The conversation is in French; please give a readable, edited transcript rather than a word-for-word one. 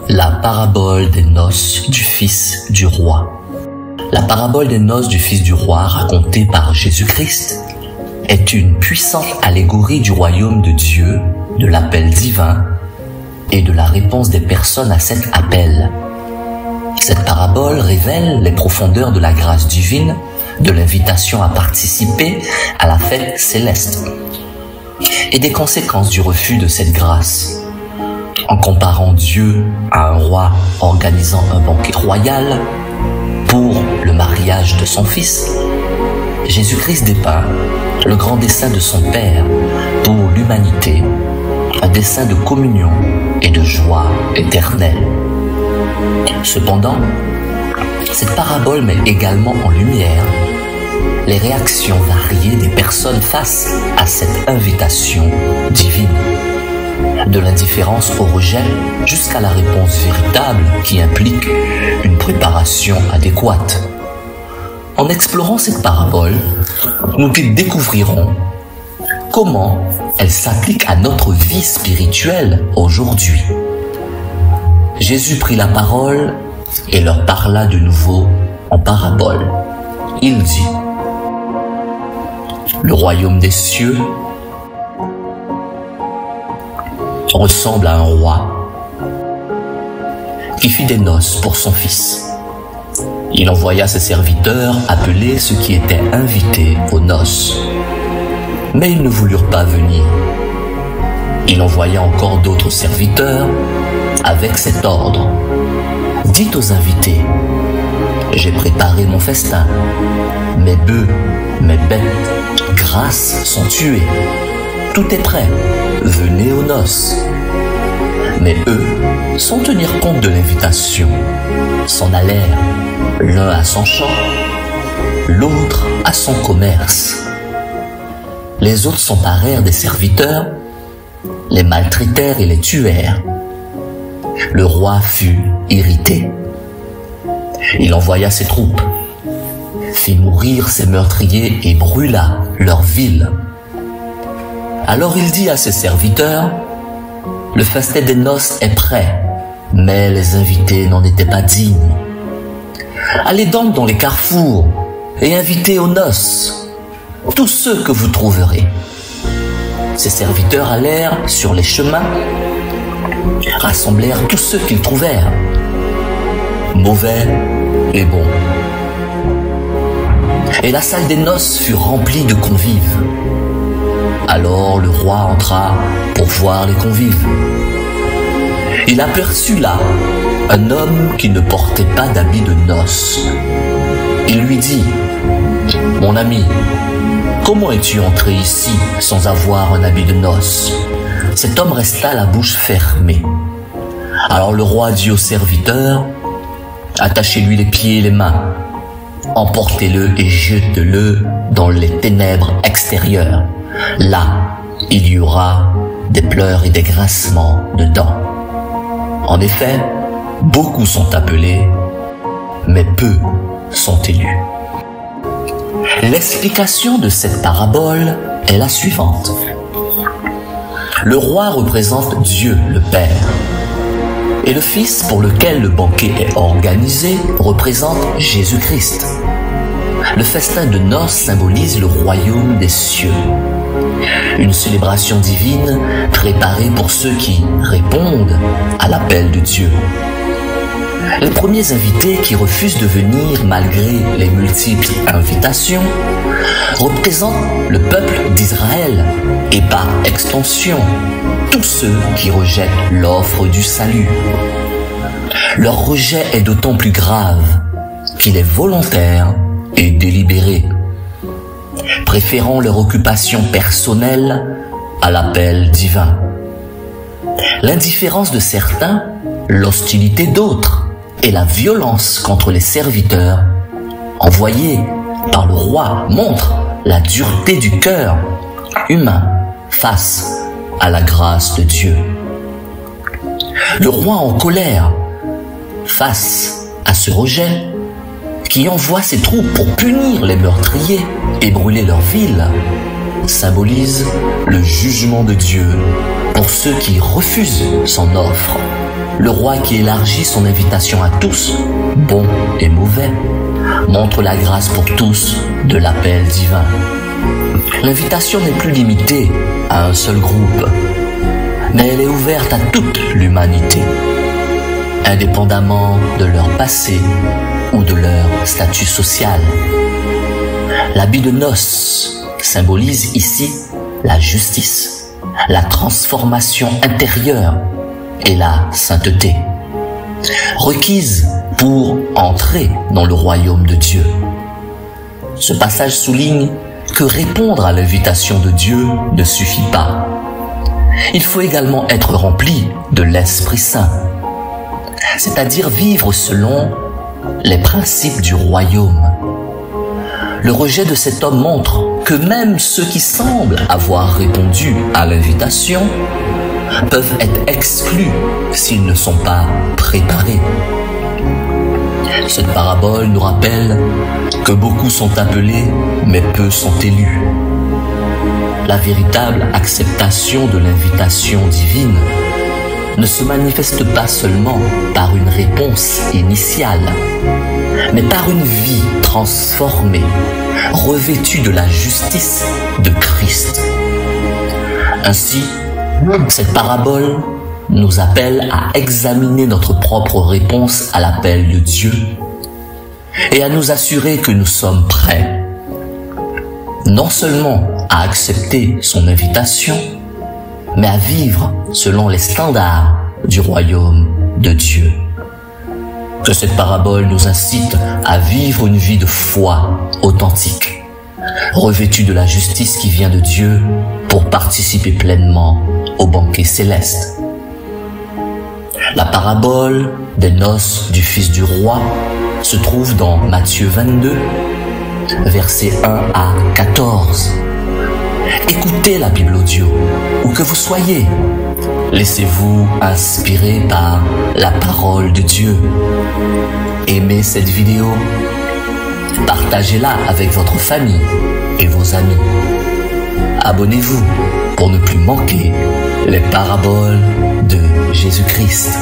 La parabole des noces du fils du roi. La parabole des noces du fils du roi racontée par Jésus-Christ est une puissante allégorie du royaume de Dieu, de l'appel divin et de la réponse des personnes à cet appel. Cette parabole révèle les profondeurs de la grâce divine, de l'invitation à participer à la fête céleste et des conséquences du refus de cette grâce. En comparant Dieu à un roi organisant un banquet royal pour le mariage de son fils, Jésus-Christ dépeint le grand dessein de son Père pour l'humanité, un dessein de communion et de joie éternelle. Cependant, cette parabole met également en lumière les réactions variées des personnes face à cette invitation divine. De l'indifférence au rejet jusqu'à la réponse véritable qui implique une préparation adéquate. En explorant cette parabole, nous découvrirons comment elle s'applique à notre vie spirituelle aujourd'hui. Jésus prit la parole et leur parla de nouveau en parabole. Il dit: le royaume des cieux ressemble à un roi qui fit des noces pour son fils. Il envoya ses serviteurs appeler ceux qui étaient invités aux noces. Mais ils ne voulurent pas venir. Il envoya encore d'autres serviteurs avec cet ordre: dites aux invités, j'ai préparé mon festin. Mes bœufs, mes bêtes grasses sont tués. Tout est prêt. Venez aux noces. Mais eux, sans tenir compte de l'invitation, s'en allèrent, l'un à son champ, l'autre à son commerce. Les autres s'emparèrent des serviteurs, les maltraitèrent et les tuèrent. Le roi fut irrité. Il envoya ses troupes, fit mourir ses meurtriers et brûla leur ville. Alors il dit à ses serviteurs: le festin des noces est prêt, mais les invités n'en étaient pas dignes. Allez donc dans les carrefours et invitez aux noces tous ceux que vous trouverez. Ses serviteurs allèrent sur les chemins, rassemblèrent tous ceux qu'ils trouvèrent, mauvais et bons. Et la salle des noces fut remplie de convives. Alors le roi entra pour voir les convives. Il aperçut là un homme qui ne portait pas d'habit de noces. Il lui dit: mon ami, comment es-tu entré ici sans avoir un habit de noces? Cet homme resta la bouche fermée. Alors le roi dit au serviteur: attachez-lui les pieds et les mains, emportez-le et jetez-le dans les ténèbres extérieures. Là, il y aura des pleurs et des grincements de dents. En effet, beaucoup sont appelés, mais peu sont élus. L'explication de cette parabole est la suivante. Le roi représente Dieu le Père, et le Fils pour lequel le banquet est organisé représente Jésus-Christ. Le festin de noces symbolise le royaume des cieux, une célébration divine préparée pour ceux qui répondent à l'appel de Dieu. Les premiers invités qui refusent de venir malgré les multiples invitations représentent le peuple d'Israël et par extension tous ceux qui rejettent l'offre du salut. Leur rejet est d'autant plus grave qu'il est volontaire et délibéré, préférant leur occupation personnelle à l'appel divin. L'indifférence de certains, l'hostilité d'autres et la violence contre les serviteurs envoyés par le roi montrent la dureté du cœur humain face à la grâce de Dieu. Le roi en colère face à ce rejet, qui envoie ses troupes pour punir les meurtriers et brûler leur ville, symbolise le jugement de Dieu pour ceux qui refusent son offre. Le roi qui élargit son invitation à tous, bons et mauvais, montre la grâce pour tous de l'appel divin. L'invitation n'est plus limitée à un seul groupe, mais elle est ouverte à toute l'humanité, indépendamment de leur passé ou de leur statut social. L'habit de noces symbolise ici la justice, la transformation intérieure et la sainteté, requise pour entrer dans le royaume de Dieu. Ce passage souligne que répondre à l'invitation de Dieu ne suffit pas. Il faut également être rempli de l'Esprit Saint, c'est-à-dire vivre selon les principes du royaume. Le rejet de cet homme montre que même ceux qui semblent avoir répondu à l'invitation peuvent être exclus s'ils ne sont pas préparés. Cette parabole nous rappelle que beaucoup sont appelés, mais peu sont élus. La véritable acceptation de l'invitation divine ne se manifeste pas seulement par une réponse initiale, mais par une vie transformée, revêtue de la justice de Christ. Ainsi, cette parabole nous appelle à examiner notre propre réponse à l'appel de Dieu et à nous assurer que nous sommes prêts, non seulement à accepter son invitation, mais à vivre selon les standards du royaume de Dieu. Que cette parabole nous incite à vivre une vie de foi authentique, revêtue de la justice qui vient de Dieu pour participer pleinement au banquet céleste. La parabole des noces du fils du roi se trouve dans Matthieu 22, versets 1 à 14. Écoutez la Bible audio, où que vous soyez. Laissez-vous inspirer par la parole de Dieu. Aimez cette vidéo. Partagez-la avec votre famille et vos amis. Abonnez-vous pour ne plus manquer les paraboles de Jésus-Christ.